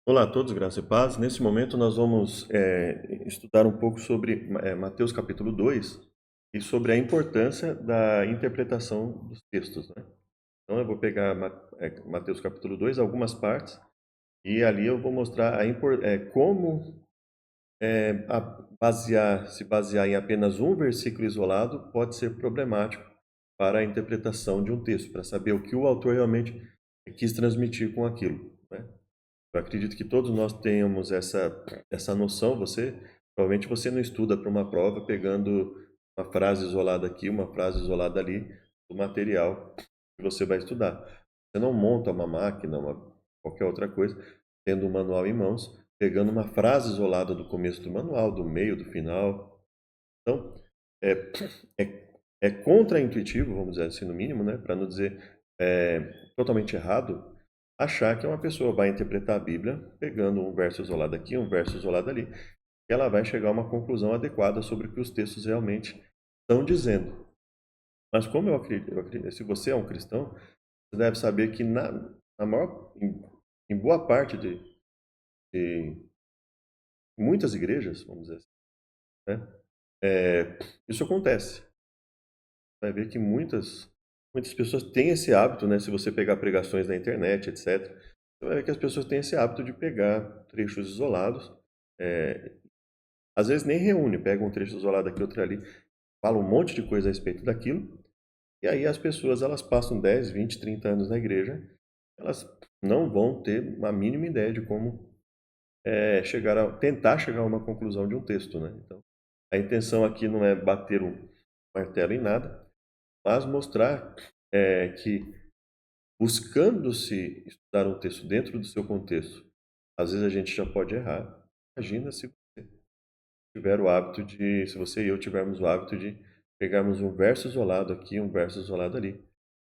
Olá a todos, graça e paz. Nesse momento nós vamos estudar um pouco sobre Mateus capítulo 2 e sobre a importância da interpretação dos textos, né? Então eu vou pegar Mateus capítulo 2, algumas partes, e ali eu vou mostrar como se basear em apenas um versículo isolado pode ser problemático para a interpretação de um texto, para saber o que o autor realmente quis transmitir com aquilo, né? Eu acredito que todos nós tenhamos essa noção. Provavelmente você não estuda para uma prova pegando uma frase isolada aqui, uma frase isolada ali do material que você vai estudar. Você não monta uma máquina, qualquer outra coisa, tendo um manual em mãos, pegando uma frase isolada do começo do manual, do meio, do final. Então, é, é contraintuitivo, vamos dizer assim, no mínimo, né, para não dizer totalmente errado, achar que uma pessoa vai interpretar a Bíblia pegando um verso isolado aqui, um verso isolado ali, e ela vai chegar a uma conclusão adequada sobre o que os textos realmente estão dizendo. Mas como eu acredito, se você é um cristão, você deve saber que em boa parte de muitas igrejas, vamos dizer assim, né, isso acontece. Vai ver que muitas pessoas têm esse hábito, né? Se você pegar pregações na internet, etc., você vai ver que as pessoas têm esse hábito de pegar trechos isolados. é, Às vezes nem reúne, pega um trecho isolado aqui, outro ali, fala um monte de coisa a respeito daquilo, e aí as pessoas elas passam 10, 20, 30 anos na igreja, elas não vão ter uma mínima ideia de como tentar chegar a uma conclusão de um texto, né? Então, a intenção aqui não é bater um martelo em nada, mas mostrar que buscando-se estudar um texto dentro do seu contexto, às vezes a gente já pode errar. Imagina se você tiver o hábito de, se você e eu tivermos o hábito de pegarmos um verso isolado aqui, um verso isolado ali,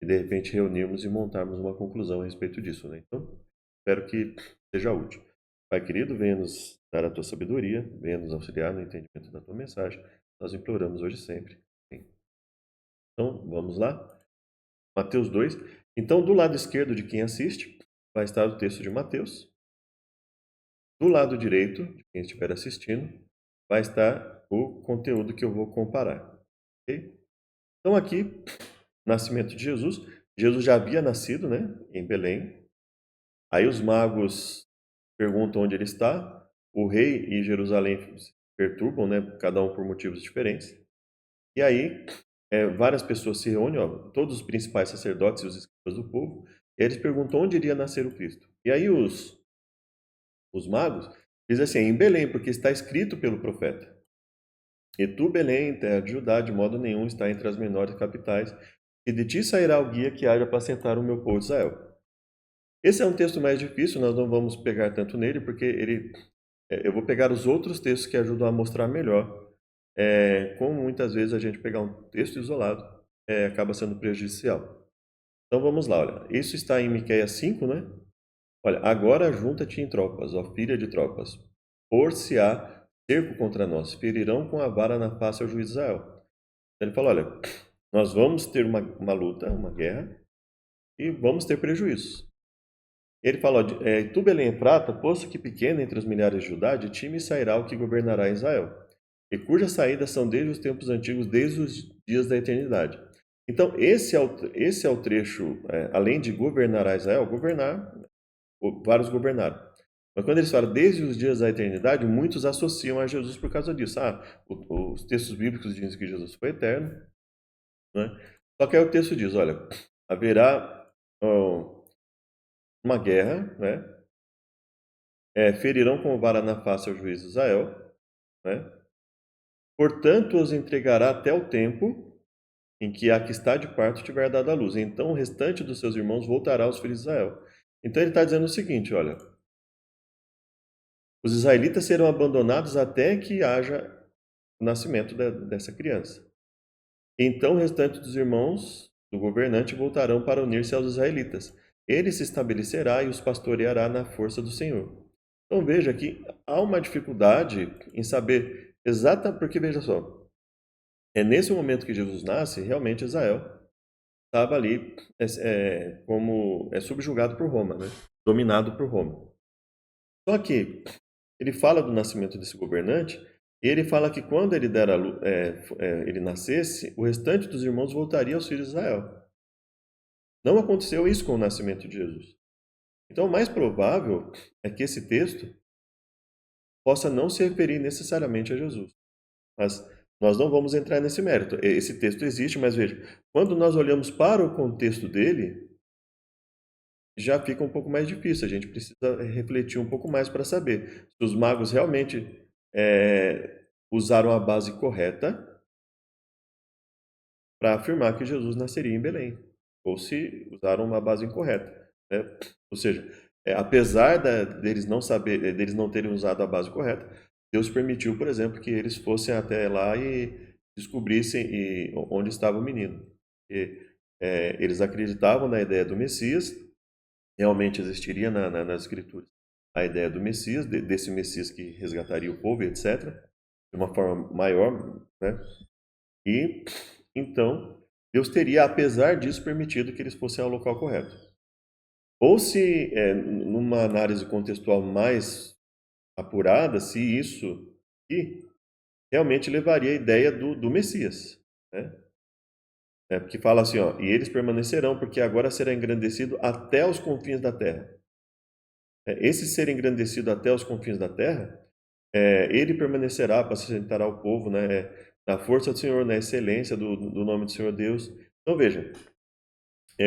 e de repente reunirmos e montarmos uma conclusão a respeito disso, né? Então, espero que seja útil. Pai querido, venha nos dar a tua sabedoria, venha nos auxiliar no entendimento da tua mensagem. Nós imploramos hoje e sempre. Amém. Então, vamos lá. Mateus 2. Então, do lado esquerdo de quem assiste, vai estar o texto de Mateus. Do lado direito, de quem estiver assistindo, vai estar o conteúdo que eu vou comparar. Ok? Então, aqui, nascimento de Jesus. Jesus já havia nascido, né, em Belém. Aí os magos perguntam onde ele está. O rei e Jerusalém se perturbam, né, cada um por motivos diferentes. E aí, várias pessoas se reúnem, ó, todos os principais sacerdotes e os escribas do povo, e eles perguntam onde iria nascer o Cristo. E aí os magos dizem assim, em Belém, porque está escrito pelo profeta. E tu, Belém, terra de Judá, de modo nenhum está entre as menores capitais, e de ti sairá o guia que há de apacentar o meu povo de Israel. Esse é um texto mais difícil, nós não vamos pegar tanto nele, porque eu vou pegar os outros textos que ajudam a mostrar melhor como muitas vezes a gente pegar um texto isolado acaba sendo prejudicial. Então vamos lá, olha. Isso está em Miqueias 5, né? Olha, agora junta-te em tropas, ó filha de tropas. Por-se-á cerco contra nós, ferirão com a vara na face ao juiz de Israel. Então ele fala, olha, nós vamos ter uma luta, uma guerra, e vamos ter prejuízos. Ele fala, ó, tu Belém Efrata, posto que pequena entre os milhares de Judá, de ti me sairá o que governará Israel, e cujas saídas são desde os tempos antigos, desde os dias da eternidade. Então, esse é o trecho, além de governar Israel, governar, vários governaram. Mas quando eles falam desde os dias da eternidade, muitos associam a Jesus por causa disso. Os textos bíblicos dizem que Jesus foi eterno, né? Só que aí o texto diz, olha, haverá uma guerra, né? Ferirão com vara na face ao juiz de Israel, né? Portanto, os entregará até o tempo em que a que está de parto tiver dado à luz. Então o restante dos seus irmãos voltará aos filhos de Israel. Então ele está dizendo o seguinte, olha, os israelitas serão abandonados até que haja o nascimento dessa criança. Então o restante dos irmãos do governante voltarão para unir-se aos israelitas. Ele se estabelecerá e os pastoreará na força do Senhor. Então veja que há uma dificuldade em saber porque veja só, é nesse momento que Jesus nasce, realmente Israel estava ali como subjugado por Roma, né? Dominado por Roma. Só que ele fala do nascimento desse governante, e ele fala que quando ele der ele nascesse, o restante dos irmãos voltaria aos filhos de Israel. Não aconteceu isso com o nascimento de Jesus. Então, o mais provável é que esse texto possa não se referir necessariamente a Jesus. Mas nós não vamos entrar nesse mérito. Esse texto existe, mas veja, quando nós olhamos para o contexto dele, já fica um pouco mais difícil. A gente precisa refletir um pouco mais para saber se os magos realmente usaram a base correta para afirmar que Jesus nasceria em Belém, ou se usaram uma base incorreta, né? Ou seja, apesar deles não terem usado a base correta, Deus permitiu, por exemplo, que eles fossem até lá e descobrissem onde estava o menino. Eles acreditavam na ideia do Messias, realmente existiria nas Escrituras a ideia do Messias, desse Messias que resgataria o povo, etc., de uma forma maior, né? E então Deus teria, apesar disso, permitido que eles fossem ao local correto. Ou se, numa análise contextual mais apurada, se isso aqui realmente levaria à ideia do Messias, né? Porque fala assim, ó, e eles permanecerão, porque agora será engrandecido até os confins da terra. Esse ser engrandecido até os confins da terra, ele permanecerá, apacentará o povo, né? Na força do Senhor, na excelência do nome do Senhor Deus. Então veja,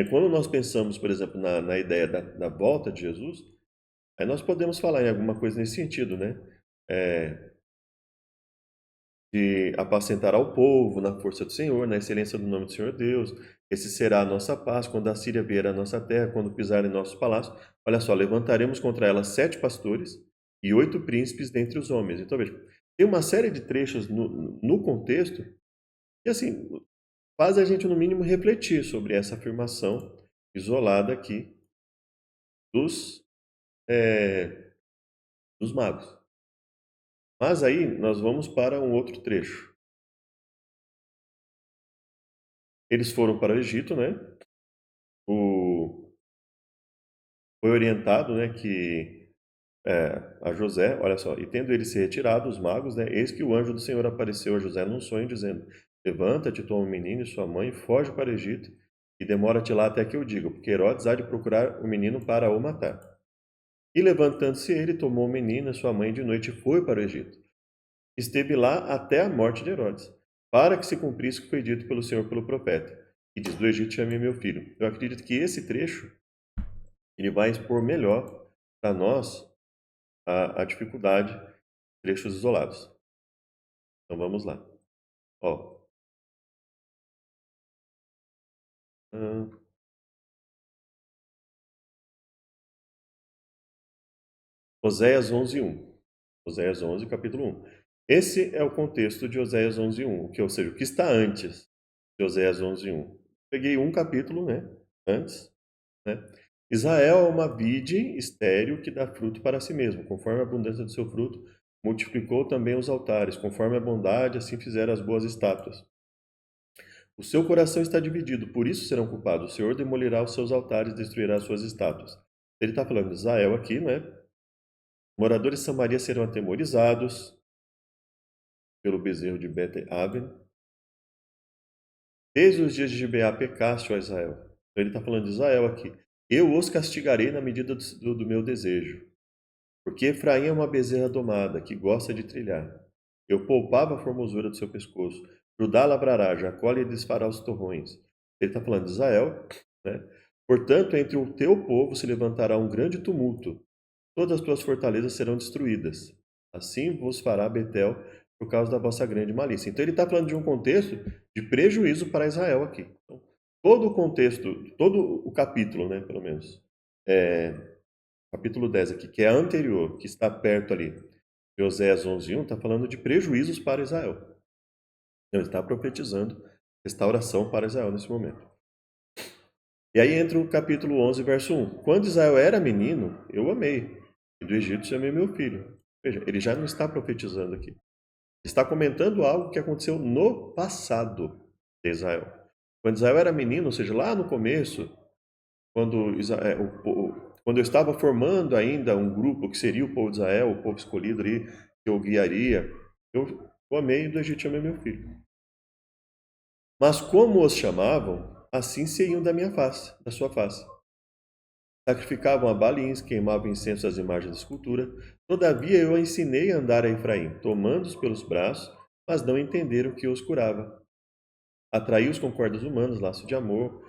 quando nós pensamos, por exemplo, na ideia da volta de Jesus, aí nós podemos falar em alguma coisa nesse sentido, né? É, de apacentar ao povo na força do Senhor, na excelência do nome do Senhor Deus. Esse será a nossa paz quando a Síria vier à nossa terra, quando pisar em nossos palácios. Olha só, levantaremos contra ela 7 pastores e 8 príncipes dentre os homens. Então veja, tem uma série de trechos no contexto que assim faz a gente no mínimo refletir sobre essa afirmação isolada aqui dos, é, dos magos. Mas aí nós vamos para um outro trecho. Eles foram para o Egito, né? O, foi orientado, né, que a José, olha só, e tendo ele se retirado, os magos, né, eis que o anjo do Senhor apareceu a José num sonho, dizendo: Levanta-te, toma o menino e sua mãe, foge para o Egito, e demora-te lá até que eu diga, porque Herodes há de procurar o menino para o matar. E levantando-se ele, tomou o menino e sua mãe de noite e foi para o Egito. Esteve lá até a morte de Herodes, para que se cumprisse o que foi dito pelo Senhor pelo profeta. E diz: Do Egito chamei meu filho. Eu acredito que esse trecho ele vai expor melhor para nós a dificuldade de trechos isolados. Então vamos lá. Ó, hum, Oséias 11:1. Oséias 11, capítulo 1. Esse é o contexto de Oséias 11:1, ou seja, o que está antes de Oséias 11:1. Peguei um capítulo, né, antes, né? Israel é uma vide estéril que dá fruto para si mesmo, conforme a abundância do seu fruto, multiplicou também os altares, conforme a bondade, assim fizeram as boas estátuas. O seu coração está dividido, por isso serão culpados. O Senhor demolirá os seus altares, destruirá as suas estátuas. Ele está falando de Israel aqui, né? Moradores de Samaria serão atemorizados pelo bezerro de Bet-Aven. Desde os dias de Gibeá pecaste, ó Israel. Então ele está falando de Israel aqui. Eu os castigarei na medida do meu desejo. Porque Efraim é uma bezerra domada, que gosta de trilhar. Eu poupava a formosura do seu pescoço. Judá lavrará, Jacó lhe desfará os torrões. Ele está falando de Israel, né? Portanto, entre o teu povo se levantará um grande tumulto. Todas as tuas fortalezas serão destruídas. Assim vos fará Betel por causa da vossa grande malícia. Então ele está falando de um contexto de prejuízo para Israel aqui. Então, todo o contexto, todo o capítulo, né, pelo menos, capítulo 10 aqui, que é anterior, que está perto ali de Oséias 11:1, está falando de prejuízos para Israel. Ele está profetizando restauração para Israel nesse momento. E aí entra o capítulo 11, verso 1. Quando Israel era menino, eu amei, e do Egito chamei meu filho. Veja, ele já não está profetizando aqui. Está comentando algo que aconteceu no passado de Israel. Quando Israel era menino, ou seja, lá no começo, quando quando eu estava formando ainda um grupo que seria o povo de Israel, o povo escolhido ali, que eu guiaria, eu amei do Egito chamei meu filho. Mas como os chamavam, assim saíam da minha face, da sua face. Sacrificavam a Balins, queimavam incenso às imagens de escultura. Todavia eu ensinei a andar a Efraim, tomando-os pelos braços, mas não entenderam que eu os curava. Atraí-os com cordas humanas, laço de amor.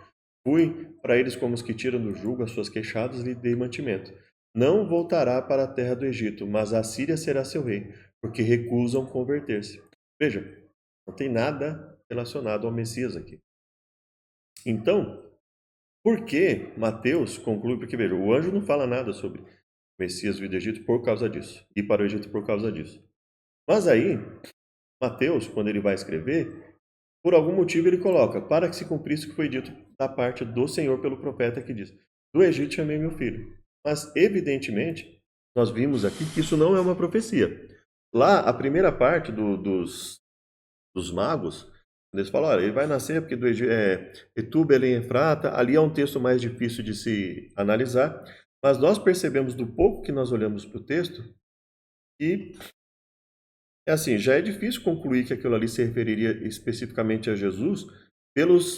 Fui para eles como os que tiram do jugo as suas queixadas e lhe dei mantimento. Não voltará para a terra do Egito, mas a Síria será seu rei, porque recusam converter-se. Veja, não tem nada relacionado ao Messias aqui. Então, por que Mateus conclui? Porque, veja, o anjo não fala nada sobre o Messias vir do Egito por causa disso, e para o Egito por causa disso. Mas aí, Mateus, quando ele vai escrever, por algum motivo ele coloca, para que se cumprisse o que foi dito da parte do Senhor pelo profeta que diz, do Egito chamei meu filho. Mas, evidentemente, nós vimos aqui que isso não é uma profecia. Lá, a primeira parte dos magos, quando eles falam, olha, ele vai nascer porque do Egito, Etu, Belém, Efrata, ali é um texto mais difícil de se analisar, mas nós percebemos do pouco que nós olhamos para o texto que é assim, já é difícil concluir que aquilo ali se referiria especificamente a Jesus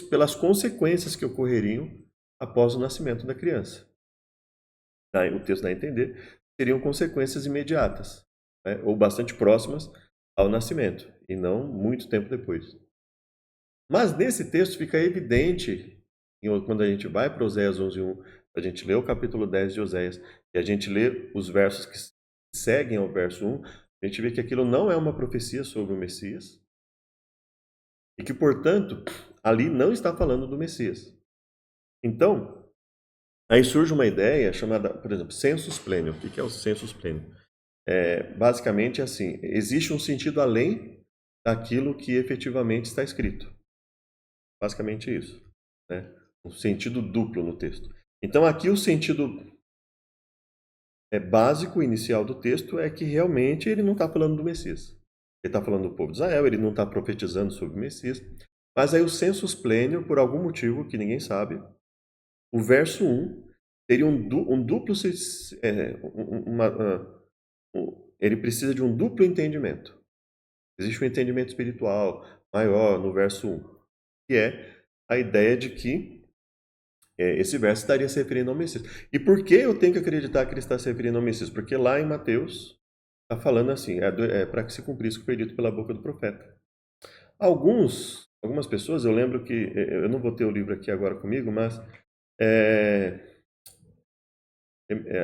pelas consequências que ocorreriam após o nascimento da criança. O texto dá a entender, seriam consequências imediatas, né, ou bastante próximas ao nascimento, e não muito tempo depois. Mas nesse texto fica evidente, quando a gente vai para Oséias 11:1, a gente lê o capítulo 10 de Oséias, e a gente lê os versos que seguem ao verso 1, a gente vê que aquilo não é uma profecia sobre o Messias, e que, portanto, ali não está falando do Messias. Então, aí surge uma ideia chamada, por exemplo, sensus plenior. O que é o sensus plenior? Basicamente assim, existe um sentido além daquilo que efetivamente está escrito. Basicamente isso, né? Um sentido duplo no texto. Então aqui o sentido básico, inicial do texto é que realmente ele não está falando do Messias. Ele está falando do povo de Israel, ele não está profetizando sobre o Messias. Mas aí o sensus plenior, por algum motivo que ninguém sabe, o verso 1 teria um duplo... ele precisa de um duplo entendimento. Existe um entendimento espiritual maior no verso 1, que é a ideia de que esse verso estaria se referindo ao Messias. E por que eu tenho que acreditar que ele está se referindo ao Messias? Porque lá em Mateus está falando assim, para que se cumprisse o que foi dito pela boca do profeta. Algumas pessoas, eu lembro que, eu não vou ter o livro aqui agora comigo, mas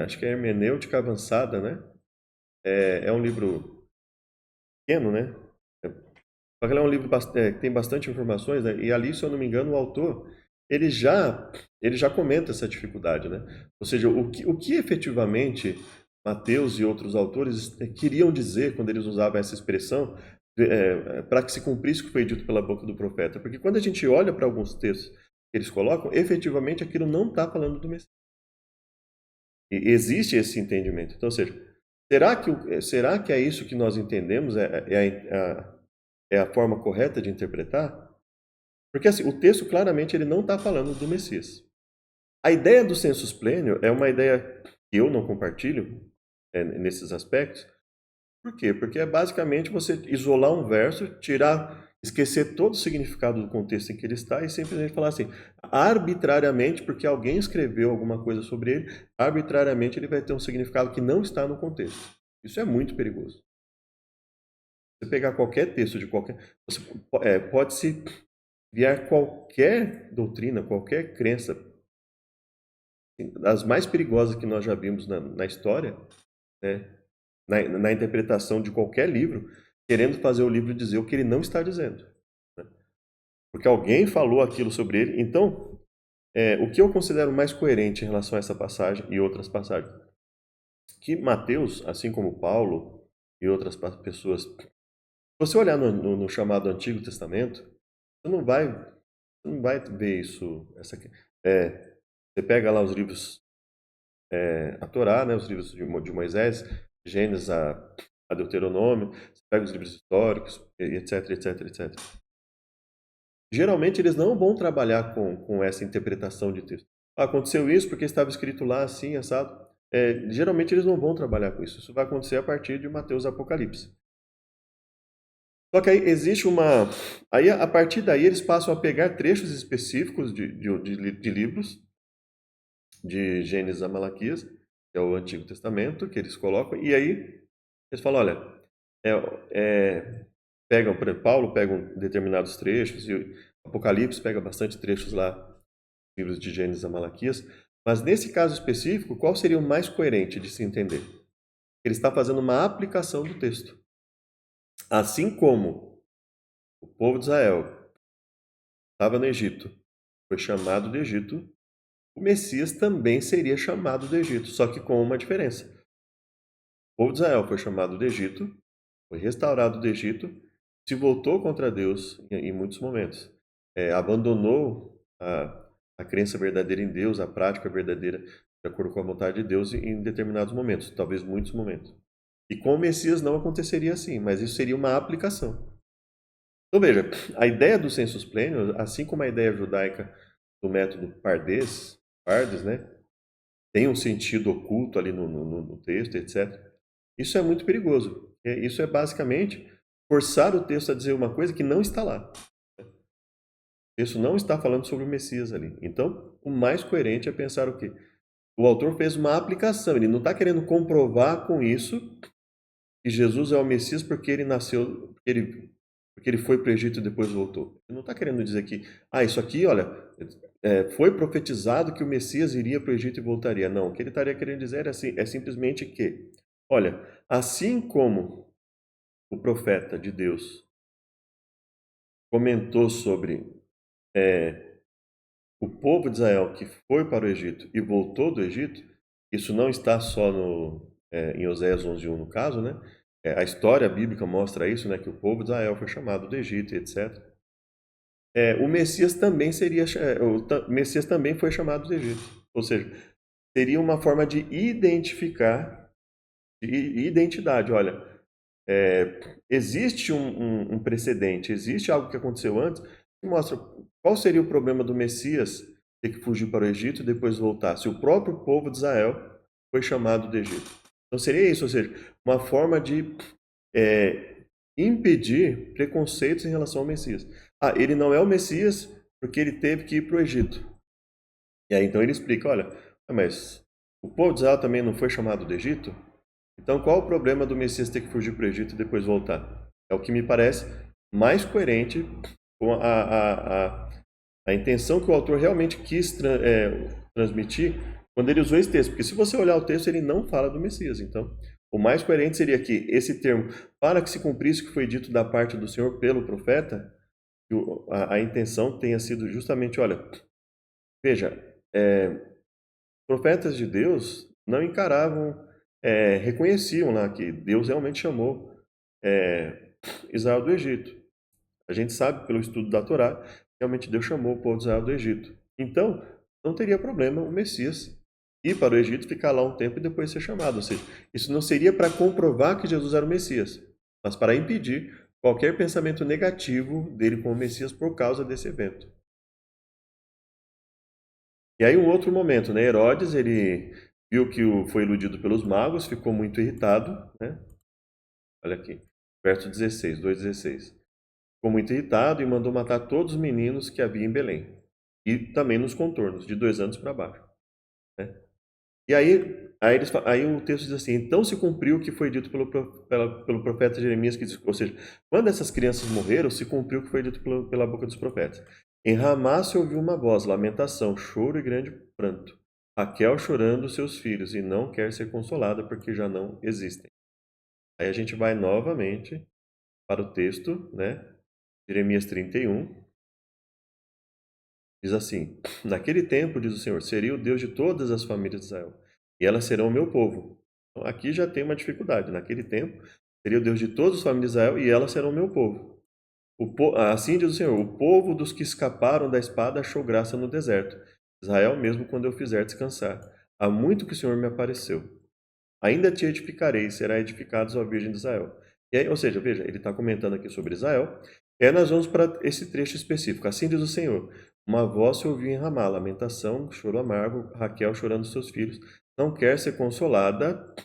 acho que é Hermenêutica Avançada, né? É um livro pequeno, né? Só que ele é um livro que tem bastante informações, né? E ali, se eu não me engano, o autor ele já comenta essa dificuldade, né? Ou seja, o que efetivamente Mateus e outros autores queriam dizer quando eles usavam essa expressão para que se cumprisse o que foi dito pela boca do profeta. Porque quando a gente olha para alguns textos que eles colocam, efetivamente aquilo não está falando do Messias. E existe esse entendimento. Então, ou seja, será que é isso que nós entendemos? É a forma correta de interpretar? Porque assim, o texto claramente ele não está falando do Messias. A ideia do sensus plenior é uma ideia que eu não compartilho nesses aspectos. Por quê? Porque é basicamente você isolar um verso, esquecer todo o significado do contexto em que ele está e simplesmente falar assim, arbitrariamente, porque alguém escreveu alguma coisa sobre ele, arbitrariamente ele vai ter um significado que não está no contexto. Isso é muito perigoso. Você pegar qualquer texto de qualquer... pode-se vier qualquer doutrina, qualquer crença, das mais perigosas que nós já vimos na história, né? Na interpretação de qualquer livro, querendo fazer o livro dizer o que ele não está dizendo, né? Porque alguém falou aquilo sobre ele. Então, o que eu considero mais coerente em relação a essa passagem e outras passagens, que Mateus, assim como Paulo e outras pessoas, se você olhar no chamado Antigo Testamento, você não vai ver isso. Você pega lá os livros, a Torá, né, os livros de Moisés, Gênesis a Deuteronômio, você pega os livros históricos, etc, etc, etc. Geralmente eles não vão trabalhar com essa interpretação de texto. Aconteceu isso porque estava escrito lá assim, assado. Geralmente eles não vão trabalhar com isso. Isso vai acontecer a partir de Mateus e Apocalipse. Só que aí existe uma. Aí, a partir daí, eles passam a pegar trechos específicos de livros, de Gênesis a Malaquias, que é o Antigo Testamento, que eles colocam, e aí eles falam: olha, é, pegam, por exemplo, Paulo pega determinados trechos, e Apocalipse pega bastante trechos lá, livros de Gênesis a Malaquias, mas nesse caso específico, qual seria o mais coerente de se entender? Ele está fazendo uma aplicação do texto. Assim como o povo de Israel estava no Egito, foi chamado de Egito, o Messias também seria chamado do Egito, só que com uma diferença. O povo de Israel foi chamado do Egito, foi restaurado do Egito, se voltou contra Deus em muitos momentos. Abandonou a crença verdadeira em Deus, a prática verdadeira de acordo com a vontade de Deus em determinados momentos, talvez muitos momentos. E com o Messias não aconteceria assim, mas isso seria uma aplicação. Então veja, a ideia do sensus plenius, assim como a ideia judaica do método Pardes, né, tem um sentido oculto ali no texto, etc. Isso é muito perigoso. Isso é basicamente forçar o texto a dizer uma coisa que não está lá. O texto não está falando sobre o Messias ali. Então, o mais coerente é pensar o quê? O autor fez uma aplicação, ele não está querendo comprovar com isso que Jesus é o Messias porque ele nasceu, porque ele foi para o Egito e depois voltou. Ele não está querendo dizer que, isso aqui, olha, foi profetizado que o Messias iria para o Egito e voltaria. Não, o que ele estaria querendo dizer é simplesmente que, olha, assim como o profeta de Deus comentou sobre o povo de Israel que foi para o Egito e voltou do Egito, isso não está só em Oséias 11:1 no caso, né? A história bíblica mostra isso, né? Que o povo de Israel foi chamado do Egito, etc. O Messias também o Messias também foi chamado do Egito. Ou seja, seria uma forma de identificar, de identidade. Olha, existe um precedente, existe algo que aconteceu antes que mostra qual seria o problema do Messias ter que fugir para o Egito e depois voltar, se o próprio povo de Israel foi chamado do Egito. Então seria isso, ou seja, uma forma de impedir preconceitos em relação ao Messias. Ele não é o Messias porque ele teve que ir para o Egito. E aí então ele explica, olha, mas o povo de Israel também não foi chamado do Egito? Então, qual o problema do Messias ter que fugir para o Egito e depois voltar? É o que me parece mais coerente com a intenção que o autor realmente quis transmitir quando ele usou esse texto. Porque se você olhar o texto, ele não fala do Messias. Então, o mais coerente seria que esse termo, para que se cumprisse o que foi dito da parte do Senhor pelo profeta, que a intenção tenha sido justamente, olha, veja, profetas de Deus não encaravam, reconheciam lá que Deus realmente chamou Israel do Egito. A gente sabe pelo estudo da Torá, realmente Deus chamou o povo de Israel do Egito. Então, não teria problema o Messias ir para o Egito, ficar lá um tempo e depois ser chamado. Ou seja, isso não seria para comprovar que Jesus era o Messias, mas para impedir qualquer pensamento negativo dele como Messias por causa desse evento. E aí um outro momento, né? Herodes, ele viu que foi iludido pelos magos, ficou muito irritado, né? Olha aqui, verso 16, 2:16. Ficou muito irritado e mandou matar todos os meninos que havia em Belém. E também nos contornos, de 2 anos para baixo, né? E aí o texto diz assim, então se cumpriu o que foi dito pelo profeta Jeremias, que diz, ou seja, quando essas crianças morreram, se cumpriu o que foi dito pela boca dos profetas. Em Ramá se ouviu uma voz, lamentação, choro e grande pranto. Raquel chorando seus filhos e não quer ser consolada porque já não existem. Aí a gente vai novamente para o texto, né? Jeremias 31. Diz assim, naquele tempo, diz o Senhor, seria o Deus de todas as famílias de Israel, e elas serão o meu povo. Então, aqui já tem uma dificuldade. Naquele tempo, seria o Deus de todas as famílias de Israel, e elas serão o meu povo. Assim diz o Senhor, o povo dos que escaparam da espada achou graça no deserto. Israel mesmo quando eu fizer descansar. Há muito que o Senhor me apareceu. Ainda te edificarei, e será edificado a Virgem de Israel. E aí, ou seja, veja, ele está comentando aqui sobre Israel. E aí nós vamos para esse trecho específico. Assim diz o Senhor, uma voz se ouvia em Ramá, lamentação, choro amargo, Raquel chorando seus filhos, não quer ser consolada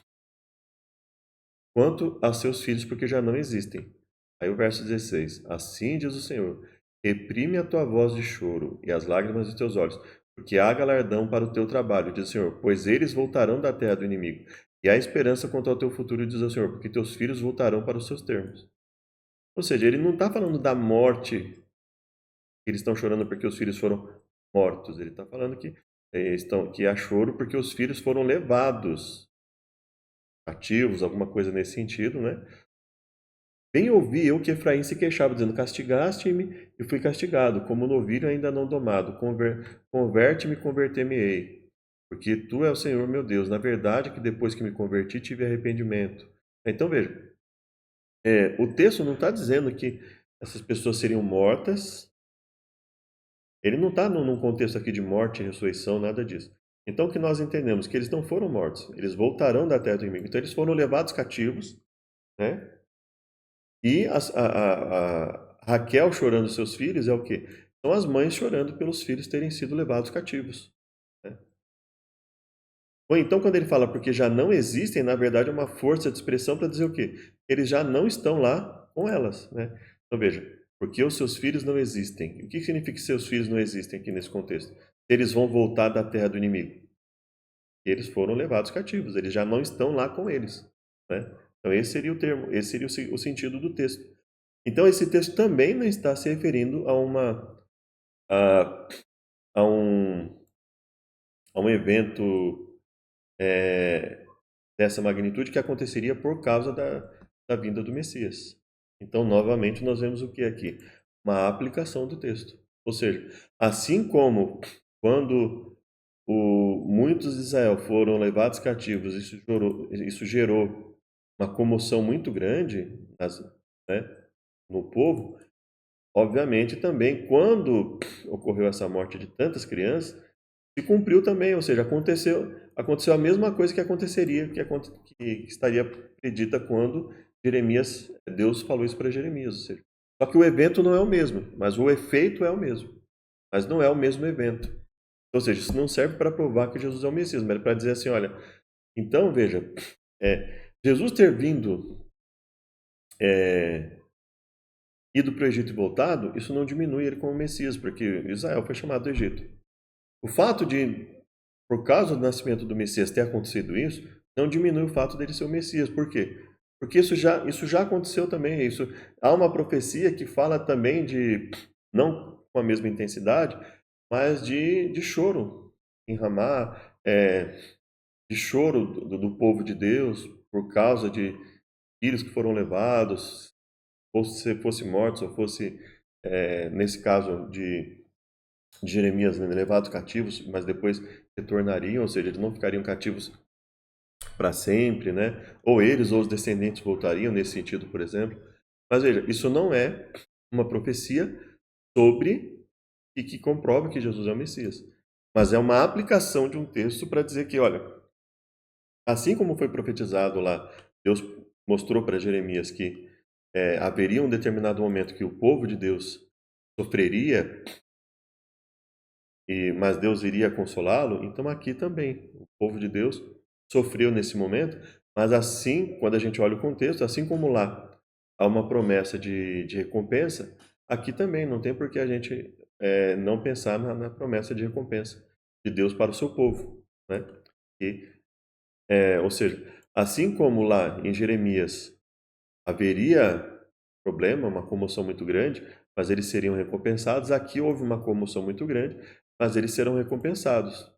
quanto a seus filhos, porque já não existem. Aí o verso 16: Assim diz o Senhor: reprime a tua voz de choro e as lágrimas dos teus olhos, porque há galardão para o teu trabalho, diz o Senhor, pois eles voltarão da terra do inimigo. E há esperança quanto ao teu futuro, diz o Senhor, porque teus filhos voltarão para os seus termos. Ou seja, ele não está falando da morte, que eles estão chorando porque os filhos foram mortos. Ele está falando que há choro porque os filhos foram levados cativos, alguma coisa nesse sentido, né? Bem ouvi eu que Efraim se queixava, dizendo: castigaste-me e fui castigado, como novilho ainda não domado. Converte-me, converter-me-ei. Porque tu é o Senhor meu Deus. Na verdade, que depois que me converti, tive arrependimento. Então veja, o texto não está dizendo que essas pessoas seriam mortas. Ele não está num contexto aqui de morte, ressurreição, nada disso. Então, o que nós entendemos? Que eles não foram mortos, eles voltarão da terra do inimigo. Então, eles foram levados cativos, né? E a Raquel chorando seus filhos é o quê? São as mães chorando pelos filhos terem sido levados cativos, né? Ou então, quando ele fala porque já não existem, na verdade é uma força de expressão para dizer o quê? Eles já não estão lá com elas, né? Então, veja, porque os seus filhos não existem. O que significa que seus filhos não existem aqui nesse contexto? Eles vão voltar da terra do inimigo. Eles foram levados cativos, eles já não estão lá com eles, né? Então, esse seria o termo, esse seria o sentido do texto. Então, esse texto também não está se referindo a, a um, a um evento dessa magnitude que aconteceria por causa da vinda do Messias. Então, novamente, nós vemos o que aqui? Uma aplicação do texto. Ou seja, assim como quando muitos de Israel foram levados cativos, isso gerou uma comoção muito grande né, no povo. Obviamente, também, quando ocorreu essa morte de tantas crianças, se cumpriu também, ou seja, aconteceu a mesma coisa que aconteceria, que estaria predita quando Deus falou isso para Jeremias. Ou seja, só que o evento não é o mesmo, mas o efeito é o mesmo, mas não é o mesmo evento. Ou seja, isso não serve para provar que Jesus é o Messias, mas para dizer assim, olha, então veja, Jesus ter é, ido para o Egito e voltado, isso não diminui ele como Messias, porque Israel foi chamado do Egito. O fato de, por causa do nascimento do Messias ter acontecido isso, não diminui o fato dele ser o Messias. Por quê? Porque isso já aconteceu também. Há uma profecia que fala também de, não com a mesma intensidade, mas de choro em Ramá, de choro do povo de Deus por causa de filhos que foram levados, ou se fosse mortos, ou fosse, nesse caso de Jeremias, né, levados cativos, mas depois retornariam, ou seja, eles não ficariam cativos para sempre, né? Ou eles ou os descendentes voltariam nesse sentido, por exemplo. Mas veja, isso não é uma profecia sobre e que comprova que Jesus é o Messias, mas é uma aplicação de um texto para dizer que, olha, assim como foi profetizado lá, Deus mostrou para Jeremias que haveria um determinado momento que o povo de Deus sofreria, mas Deus iria consolá-lo. Então aqui também, o povo de Deus sofreu nesse momento, mas assim, quando a gente olha o contexto, assim como lá há uma promessa de recompensa, aqui também não tem por que a gente não pensar na promessa de recompensa de Deus para o seu povo, né? E, ou seja, assim como lá em Jeremias haveria problema, uma comoção muito grande, mas eles seriam recompensados. Aqui houve uma comoção muito grande, mas eles serão recompensados,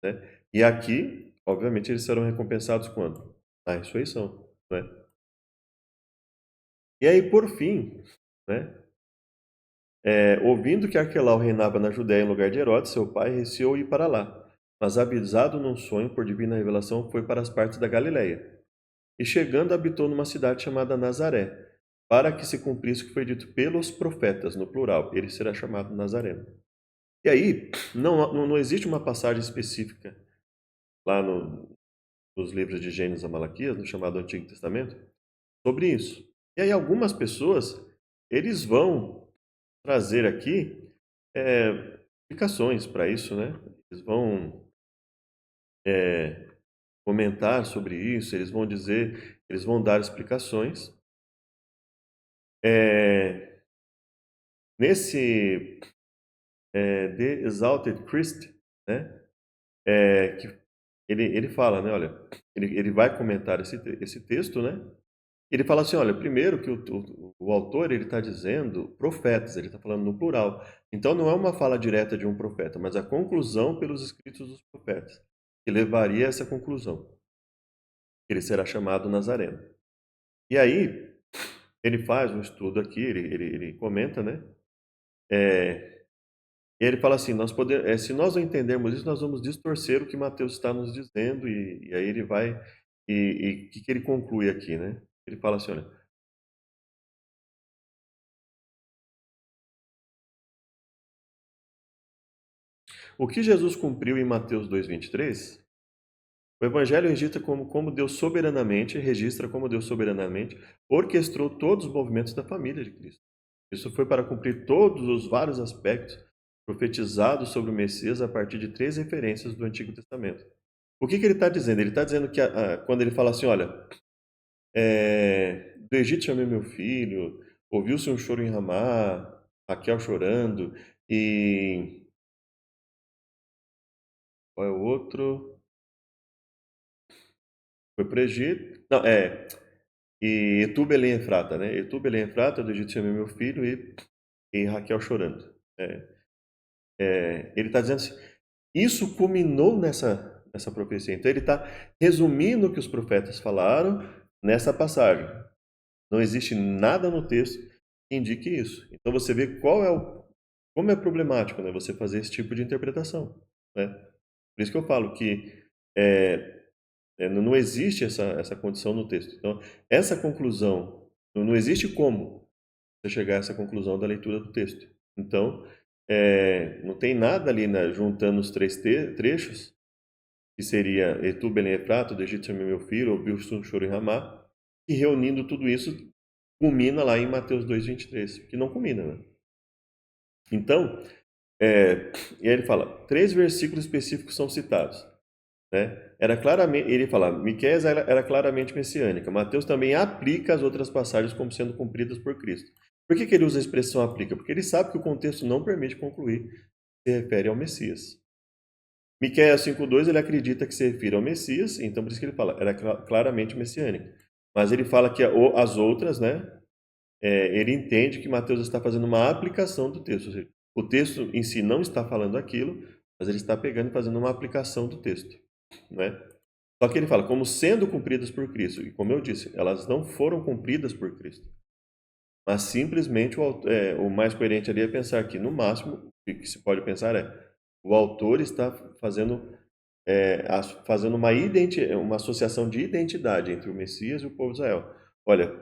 né? E aqui, obviamente, eles serão recompensados quando? Na ressurreição, né? E aí, por fim, né? Ouvindo que Arquelau reinava na Judéia em lugar de Herodes, seu pai, receou ir para lá. Mas avisado num sonho por divina revelação, foi para as partes da Galiléia. E chegando, habitou numa cidade chamada Nazaré, para que se cumprisse o que foi dito pelos profetas, no plural. Ele será chamado Nazareno. E aí, não existe uma passagem específica lá nos livros de Gênesis a Malaquias, no chamado Antigo Testamento, sobre isso. E aí, algumas pessoas, eles vão trazer aqui explicações para isso, né? Eles vão é, comentar sobre isso, eles vão dar explicações. É, nesse The Exalted Christ, né? Que ele fala, né? Olha, ele vai comentar esse texto, né? Ele fala assim, olha, primeiro que o autor ele está dizendo profetas, ele está falando no plural. Então não é uma fala direta de um profeta, mas a conclusão pelos escritos dos profetas, que levaria a essa conclusão, que ele será chamado Nazareno. E aí ele faz um estudo aqui, ele comenta, né? E ele fala assim, se nós não entendermos isso, nós vamos distorcer o que Mateus está nos dizendo, e aí ele vai, e o que ele conclui aqui, né? Ele fala assim, olha, o que Jesus cumpriu em Mateus 2:23, o Evangelho registra como Deus soberanamente orquestrou todos os movimentos da família de Cristo. Isso foi para cumprir todos os vários aspectos profetizados sobre o Messias a partir de 3 referências do Antigo Testamento. O que ele está dizendo? Ele está dizendo que quando ele fala assim, olha, do Egito chamei meu filho, ouviu-se um choro em Ramá, Raquel chorando, e qual é o outro? Foi para o Egito. Não, e Etu Belém Efrata, né? Etu Belém Efrata, do Egito chamei meu filho, e Raquel chorando. Ele está dizendo assim, isso culminou nessa profecia. Então ele está resumindo o que os profetas falaram nessa passagem. Não existe nada no texto que indique isso. Então você vê como é problemático, né, você fazer esse tipo de interpretação, né? Por isso que eu falo que não existe essa condição no texto. Então, essa conclusão, não existe como você chegar a essa conclusão da leitura do texto. Então, não tem nada ali, né, juntando os 3 trechos, que seria Etu Belém Efrata, do Egito chamei meu filho, ouviu o choro em Ramá, e reunindo tudo isso, culmina lá em Mateus 2:23, que não culmina, né? Então, e aí ele fala, 3 versículos específicos são citados, né? Era claramente, ele fala, Miqueias era claramente messiânica. Mateus também aplica as outras passagens como sendo cumpridas por Cristo. Por que ele usa a expressão aplica? Porque ele sabe que o contexto não permite concluir que se refere ao Messias. Miqueias 5:2 ele acredita que se refere ao Messias, então por isso que ele fala, era claramente messiânica. Mas ele fala que as outras, né, ele entende que Mateus está fazendo uma aplicação do texto. Ou seja, o texto em si não está falando aquilo, mas ele está pegando e fazendo uma aplicação do texto, né? Só que ele fala, como sendo cumpridas por Cristo. E como eu disse, elas não foram cumpridas por Cristo. Mas simplesmente o mais coerente ali é pensar que, no máximo, o que se pode pensar o autor está fazendo uma associação de identidade entre o Messias e o povo de Israel. Olha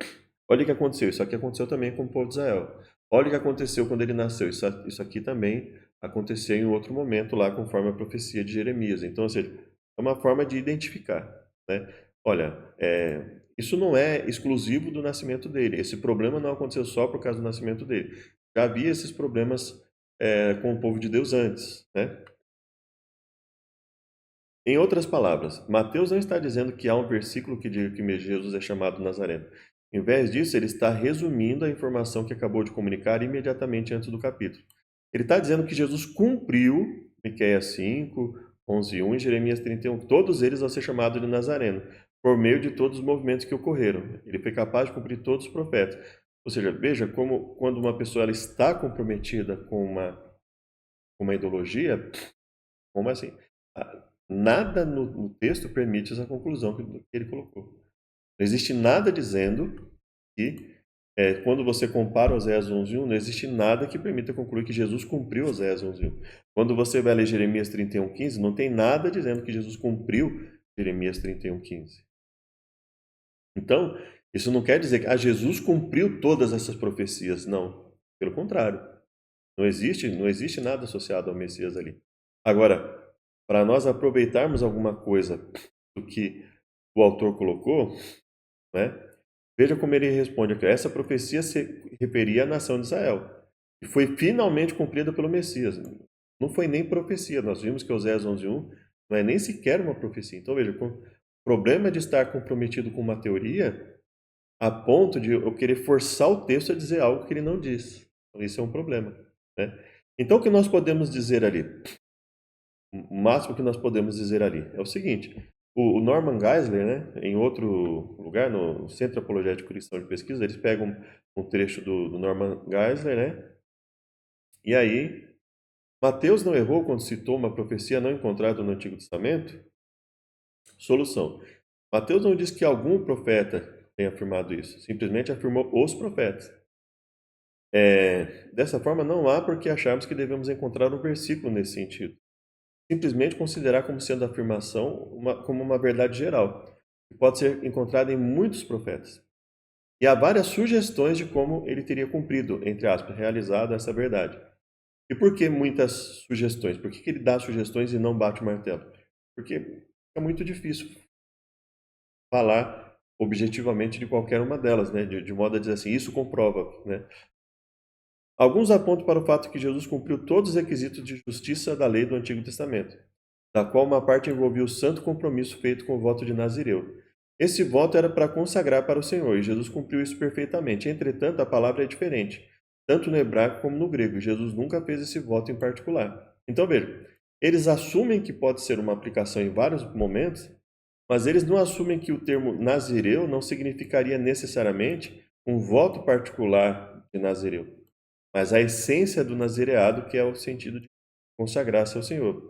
o que aconteceu. Isso aqui aconteceu também com o povo de Israel. Olha o que aconteceu quando ele nasceu. Isso aqui também aconteceu em outro momento lá, conforme a profecia de Jeremias. Então, ou seja, é uma forma de identificar, né? Olha, isso não é exclusivo do nascimento dele. Esse problema não aconteceu só por causa do nascimento dele. Já havia esses problemas com o povo de Deus antes, né? Em outras palavras, Mateus não está dizendo que há um versículo que diga que Jesus é chamado Nazareno. Em vez disso, ele está resumindo a informação que acabou de comunicar imediatamente antes do capítulo. Ele está dizendo que Jesus cumpriu Miqueias 5, 11:1 e Jeremias 31, todos eles vão ser chamados de Nazareno, por meio de todos os movimentos que ocorreram. Ele foi capaz de cumprir todos os profetas. Ou seja, veja como quando uma pessoa ela está comprometida com uma ideologia, como assim? Nada no texto permite essa conclusão que ele colocou. Não existe nada dizendo que, quando você compara Oséias 11:1, não existe nada que permita concluir que Jesus cumpriu Oséias 11:1. Quando você vai ler Jeremias 31:15, não tem nada dizendo que Jesus cumpriu Jeremias 31:15. Então, isso não quer dizer que Jesus cumpriu todas essas profecias, não. Pelo contrário. Não existe nada associado ao Messias ali. Agora, para nós aproveitarmos alguma coisa do que o autor colocou, né? Veja como ele responde aqui. Essa profecia se referia à nação de Israel e foi finalmente cumprida pelo Messias. não foi nem profecia. Nós vimos que Oséias 11:1 não é nem sequer uma profecia. Então, veja, o problema de estar comprometido com uma teoria a ponto de eu querer forçar o texto a dizer algo que ele não diz. Então, isso é um problema, né? Então, o que nós podemos dizer ali? O máximo que nós podemos dizer ali é o seguinte: o Norman Geisler, né, em outro lugar, no Centro Apologético Cristão de Pesquisa, eles pegam um trecho do Norman Geisler, né, e aí, Mateus não errou quando citou uma profecia não encontrada no Antigo Testamento? Solução: Mateus não diz que algum profeta tenha afirmado isso, simplesmente afirmou os profetas. Dessa forma, não há por que acharmos que devemos encontrar um versículo nesse sentido. Simplesmente considerar como sendo a afirmação como uma verdade geral, que pode ser encontrada em muitos profetas. E há várias sugestões de como ele teria cumprido, entre aspas, realizado essa verdade. E por que muitas sugestões? Por que ele dá sugestões e não bate o martelo? Porque é muito difícil falar objetivamente de qualquer uma delas, né? De modo a dizer assim, isso comprova, né? Alguns apontam para o fato que Jesus cumpriu todos os requisitos de justiça da lei do Antigo Testamento, da qual uma parte envolvia o santo compromisso feito com o voto de Nazireu. Esse voto era para consagrar para o Senhor, e Jesus cumpriu isso perfeitamente. Entretanto, a palavra é diferente, tanto no hebraico como no grego. Jesus nunca fez esse voto em particular. Então, veja, eles assumem que pode ser uma aplicação em vários momentos, mas eles não assumem que o termo Nazireu não significaria necessariamente um voto particular de Nazireu, mas a essência do nazireado, que é o sentido de consagrar-se ao Senhor.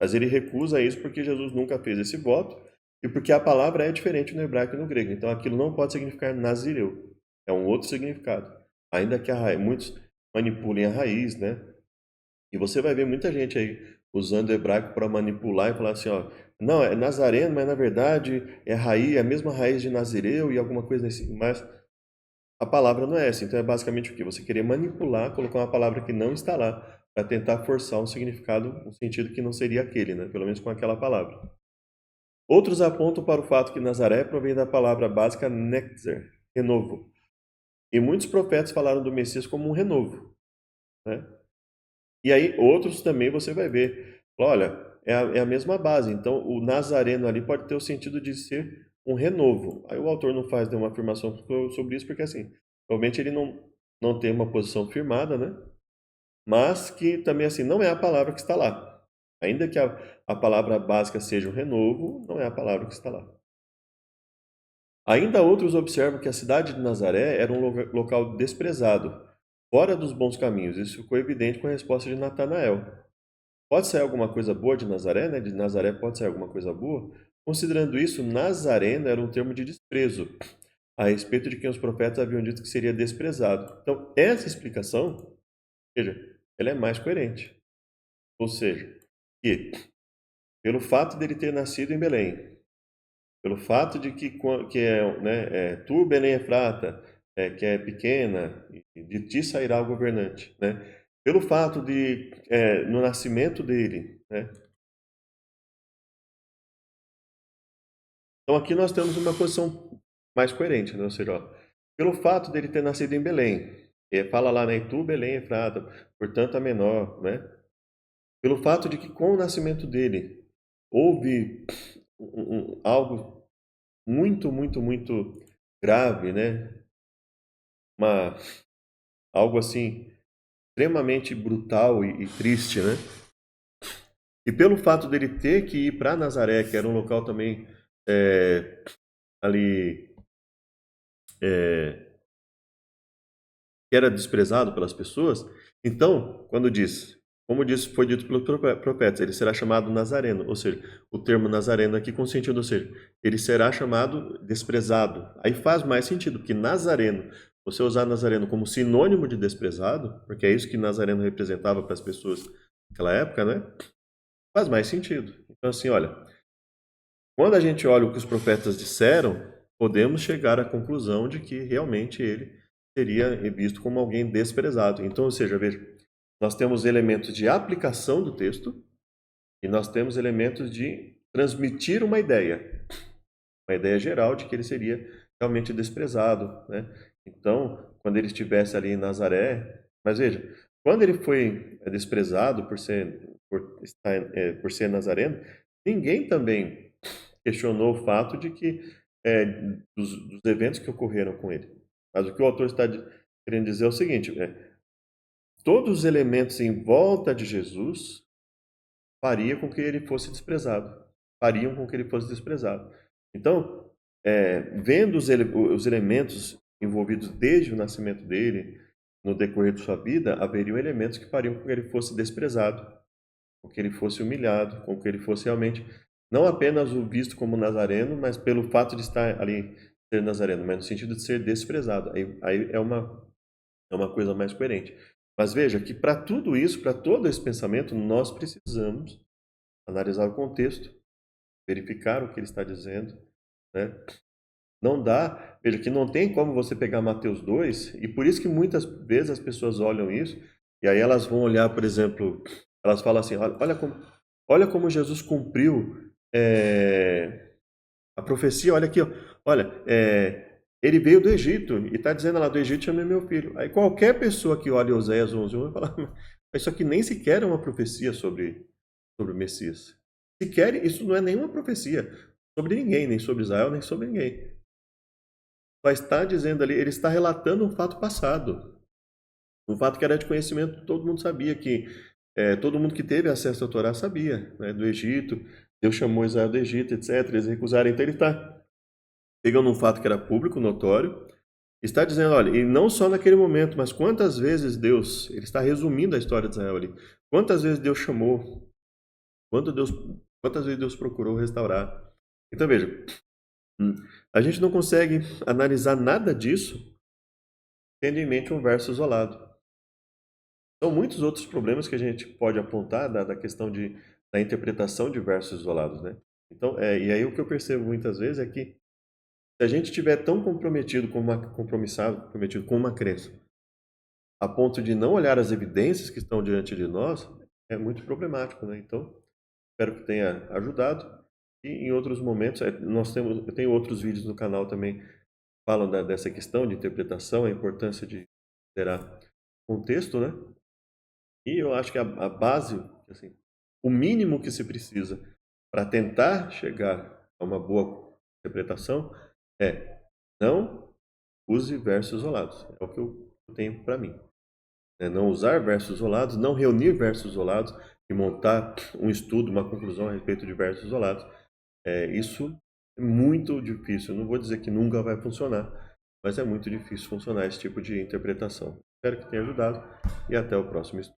Mas ele recusa isso porque Jesus nunca fez esse voto e porque a palavra é diferente no hebraico e no grego. Então aquilo não pode significar nazireu. É um outro significado. Ainda que muitos manipulem a raiz, né? E você vai ver muita gente aí usando o hebraico para manipular e falar assim, ó, não, é nazareno, mas na verdade é raiz, é a mesma raiz de nazireu e alguma coisa assim. Mas a palavra não é essa. Então é basicamente o quê? Você querer manipular, colocar uma palavra que não está lá, para tentar forçar um significado, um sentido que não seria aquele, né? Pelo menos com aquela palavra. Outros apontam para o fato que Nazaré provém da palavra básica nekzer, renovo. E muitos profetas falaram do Messias como um renovo, né? E aí outros também você vai ver. Olha, é a mesma base. Então o nazareno ali pode ter o sentido de ser um renovo. Aí o autor não faz nenhuma afirmação sobre isso porque assim, provavelmente ele não tem uma posição firmada, né? Mas que também assim não é a palavra que está lá. Ainda que a palavra básica seja o renovo, não é a palavra que está lá. Ainda outros observam que a cidade de Nazaré era um local desprezado, fora dos bons caminhos. Isso ficou evidente com a resposta de Natanael. Pode sair alguma coisa boa de Nazaré, né? De Nazaré pode sair alguma coisa boa? Considerando isso, Nazareno era um termo de desprezo, a respeito de quem os profetas haviam dito que seria desprezado. Então, essa explicação, veja, ela é mais coerente. Ou seja, que pelo fato dele ter nascido em Belém, pelo fato de que é, né, tu, Belém Efrata, que é pequena, e de ti sairá o governante, né? Pelo fato de, no nascimento dele, né? Então aqui nós temos uma posição mais coerente, né? Ou seja, ó, pelo fato dele ter nascido em Belém, fala lá, né, tu, Belém Efrata, portanto a menor, né? Pelo fato de que com o nascimento dele houve algo muito, muito, muito grave, né? Uma, algo assim extremamente brutal e triste, né? E pelo fato dele ter que ir para Nazaré, que era um local também ali que era desprezado pelas pessoas, então, quando diz, como disse, foi dito pelos profetas, ele será chamado Nazareno, ou seja, o termo Nazareno aqui com sentido, ou seja, ele será chamado desprezado. Aí faz mais sentido, porque Nazareno, você usar Nazareno como sinônimo de desprezado, porque é isso que Nazareno representava para as pessoas naquela época, né? Faz mais sentido. Então, assim, olha, quando a gente olha o que os profetas disseram, podemos chegar à conclusão de que realmente ele seria visto como alguém desprezado. Então, ou seja, veja, nós temos elementos de aplicação do texto e nós temos elementos de transmitir uma ideia geral de que ele seria realmente desprezado, né? Então, quando ele estivesse ali em Nazaré, mas veja, quando ele foi desprezado por ser nazareno, ninguém também questionou o fato de que é, dos eventos que ocorreram com ele. Mas o que o autor está querendo dizer é o seguinte: todos os elementos em volta de Jesus fariam com que ele fosse desprezado. Fariam com que ele fosse desprezado. Então, vendo os elementos envolvidos desde o nascimento dele, no decorrer de sua vida, haveriam elementos que fariam com que ele fosse desprezado, com que ele fosse humilhado, com que ele fosse realmente não apenas o visto como nazareno, mas pelo fato de estar ali ser nazareno, mas no sentido de ser desprezado. Aí é uma coisa mais coerente. Mas veja que para tudo isso, para todo esse pensamento, nós precisamos analisar o contexto, verificar o que ele está dizendo, né? Não dá, veja que não tem como você pegar Mateus 2, e por isso que muitas vezes as pessoas olham isso, e aí elas vão olhar, por exemplo, elas falam assim, olha como Jesus cumpriu a profecia, olha aqui, ó, olha, ele veio do Egito, e está dizendo lá, do Egito chamei meu filho. Aí qualquer pessoa que olha Oséias 11:1 vai falar, mas isso aqui nem sequer é uma profecia sobre o Messias. Sequer, isso não é nenhuma profecia sobre ninguém, nem sobre Israel, nem sobre ninguém. Só está dizendo ali, ele está relatando um fato passado. Um fato que era de conhecimento, todo mundo sabia que, todo mundo que teve acesso à Torá sabia, né, do Egito, Deus chamou Israel do Egito, etc. Eles recusaram, então ele está pegando um fato que era público, notório, está dizendo, olha, e não só naquele momento, mas quantas vezes Deus, ele está resumindo a história de Israel ali, quantas vezes Deus chamou, quantas vezes Deus procurou restaurar. Então veja, a gente não consegue analisar nada disso tendo em mente um verso isolado. São muitos outros problemas que a gente pode apontar da questão da interpretação de versos isolados, né? Então, e aí o que eu percebo muitas vezes é que se a gente estiver tão comprometido com uma crença, a ponto de não olhar as evidências que estão diante de nós, é muito problemático, né? Então, espero que tenha ajudado. E em outros momentos, eu tenho outros vídeos no canal também que falam dessa questão de interpretação, a importância de considerar contexto, né? E eu acho que a base, assim, o mínimo que se precisa para tentar chegar a uma boa interpretação é não use versos isolados. É o que eu tenho para mim. Não usar versos isolados, não reunir versos isolados e montar um estudo, uma conclusão a respeito de versos isolados. Isso é muito difícil. Eu não vou dizer que nunca vai funcionar, mas é muito difícil funcionar esse tipo de interpretação. Espero que tenha ajudado e até o próximo estudo.